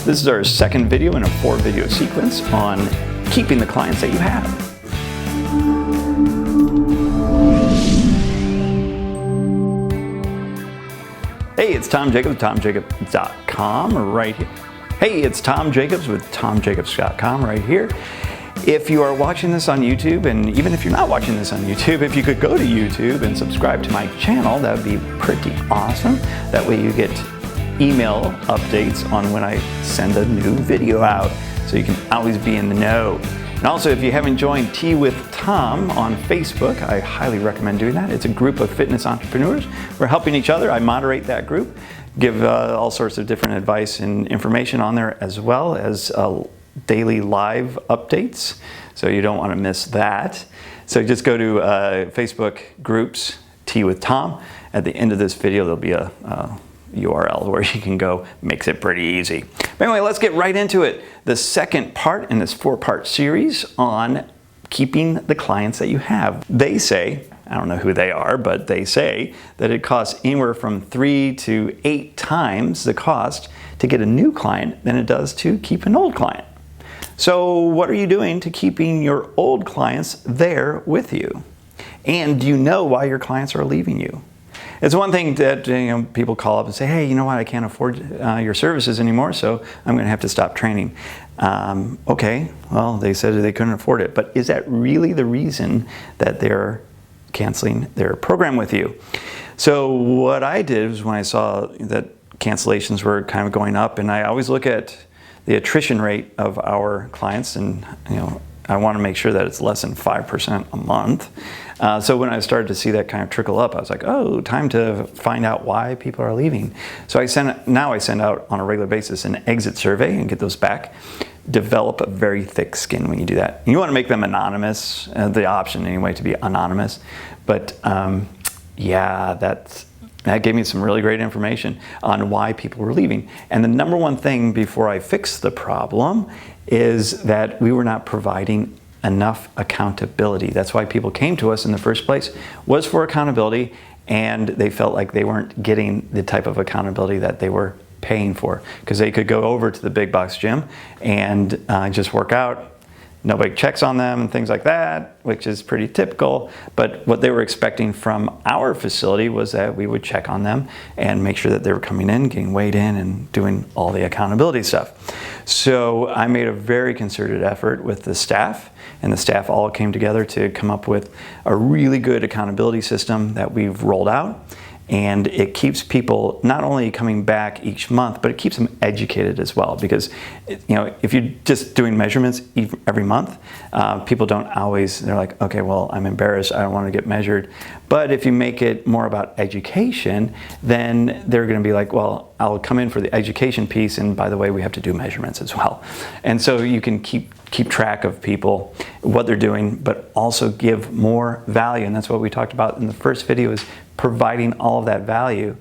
This is our second video in a 4-video sequence on keeping the clients that you have. Hey, it's Tom Jacobs, TomJacobs.com right here. Hey, it's Tom Jacobs with TomJacobs.com right here. If you are watching this on YouTube, and even if you're not watching this on YouTube, if you could go to YouTube and subscribe to my channel, that would be pretty awesome. That way you get email updates on when I send a new video out, so you can always be in the know. And also, if you haven't joined Tea with Tom on Facebook, I highly recommend doing that. It's a group of fitness entrepreneurs. We're helping each other. I moderate that group, give all sorts of different advice and information on there, as well as daily live updates. So you don't want to miss that. So just go to Facebook groups, Tea with Tom. At the end of this video, there'll be a URL where you can go. Makes it pretty easy. But anyway, let's get right into it. The second part in this 4-part series on keeping the clients that you have. They say, I don't know who they are, but they say that it costs anywhere from 3 to 8 times the cost to get a new client than it does to keep an old client. So what are you doing to keeping your old clients there with you? And do you know why your clients are leaving you? It's one thing that people call up and say, hey, you know what, I can't afford your services anymore, so I'm going to have to stop training. Okay, well, they said they couldn't afford it, but is that really the reason that they're canceling their program with you? So what I did was, when I saw that cancellations were kind of going up, and I always look at the attrition rate of our clients, and I want to make sure that it's less than 5% a month. So when I started to see that kind of trickle up, I was like, oh, time to find out why people are leaving. So now I send out on a regular basis an exit survey and get those back. Develop a very thick skin when you do that. You want to make them anonymous, the option anyway to be anonymous. But yeah, that gave me some really great information on why people were leaving. And the number one thing before I fixed the problem is that we were not providing enough accountability. That's why people came to us in the first place, was for accountability, and they felt like they weren't getting the type of accountability that they were paying for, because they could go over to the big box gym and just work out. Nobody checks on them and things like that, which is pretty typical. But what they were expecting from our facility was that we would check on them and make sure that they were coming in, getting weighed in, and doing all the accountability stuff. So I made a very concerted effort with the staff, and the staff all came together to come up with a really good accountability system that we've rolled out. And it keeps people not only coming back each month, but it keeps them educated as well. Because if you're just doing measurements every month, people don't always, they're like, okay, well, I'm embarrassed, I don't want to get measured. But if you make it more about education, then they're going to be like, well, I'll come in for the education piece, and by the way, we have to do measurements as well. And so you can keep track of people, what they're doing, but also give more value. And that's what we talked about in the first video, is providing all of that value.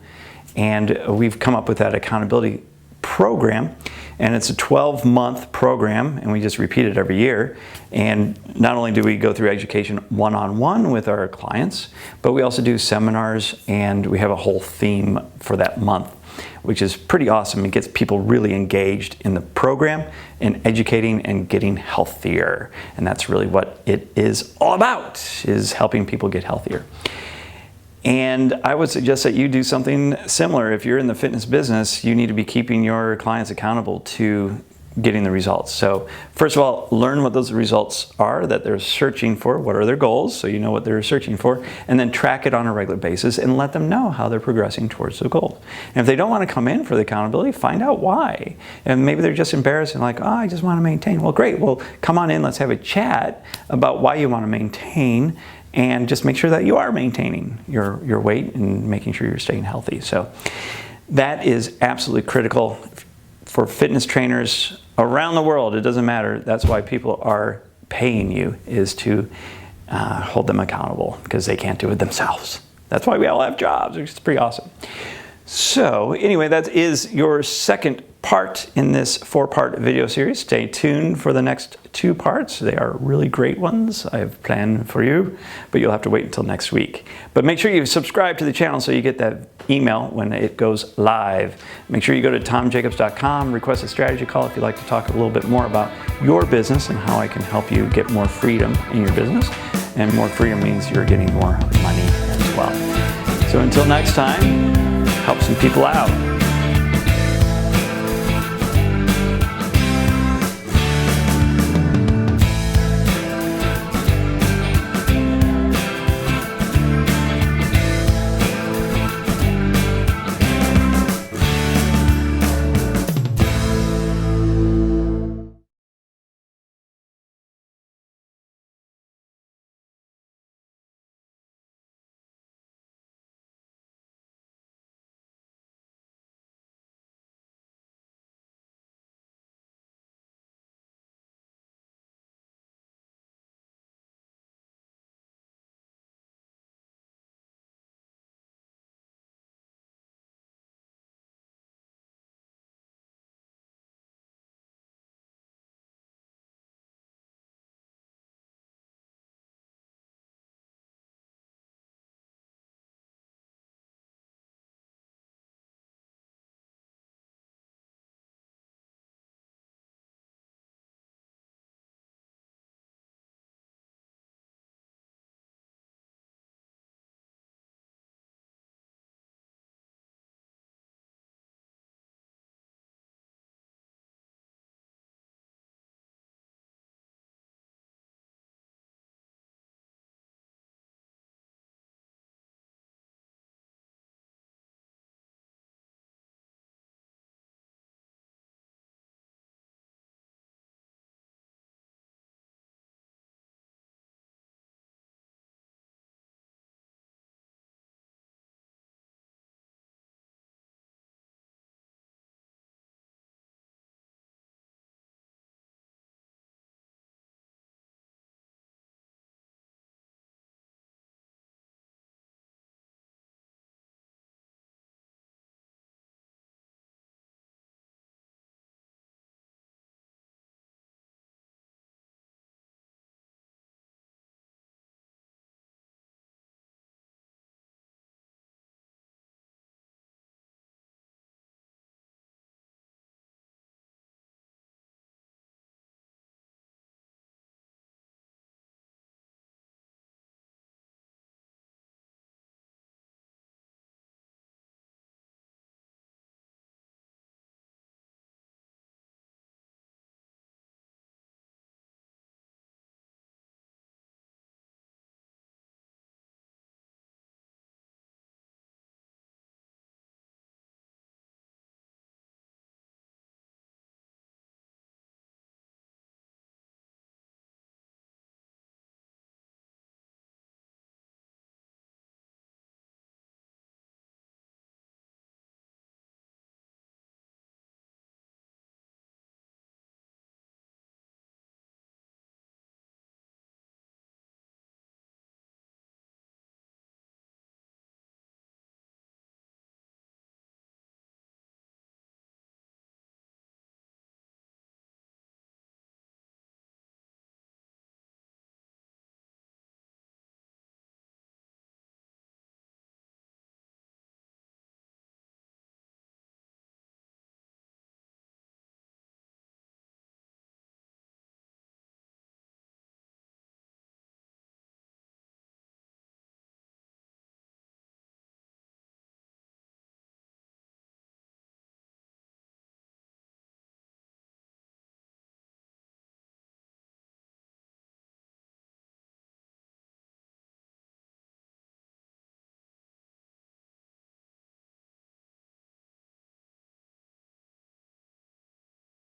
And we've come up with that accountability program, and it's a 12-month program, and we just repeat it every year. And not only do we go through education one-on-one with our clients, but we also do seminars, and we have a whole theme for that month, which is pretty awesome. It gets people really engaged in the program and educating and getting healthier. And that's really what it is all about, is helping people get healthier. And I would suggest that you do something similar. If you're in the fitness business, you need to be keeping your clients accountable to getting the results. So first of all, learn what those results are that they're searching for. What are their goals? So you know what they're searching for. And then track it on a regular basis and let them know how they're progressing towards the goal. And if they don't want to come in for the accountability, find out why. And maybe they're just embarrassed and like, oh, I just want to maintain. Well, great. Well, come on in. Let's have a chat about why you want to maintain, and just make sure that you are maintaining your weight and making sure you're staying healthy. So that is absolutely critical for fitness trainers around the world. It doesn't matter. That's why people are paying you, is to hold them accountable, because they can't do it themselves. That's why we all have jobs, which is pretty awesome. So anyway, that is your second part in this 4-part video series. Stay tuned for the next 2 parts. They are really great ones I have planned for you, but you'll have to wait until next week. But make sure you subscribe to the channel so you get that email when it goes live. Make sure you go to tomjacobs.com, request a strategy call if you'd like to talk a little bit more about your business and how I can help you get more freedom in your business. And more freedom means you're getting more money as well. So until next time, help some people out.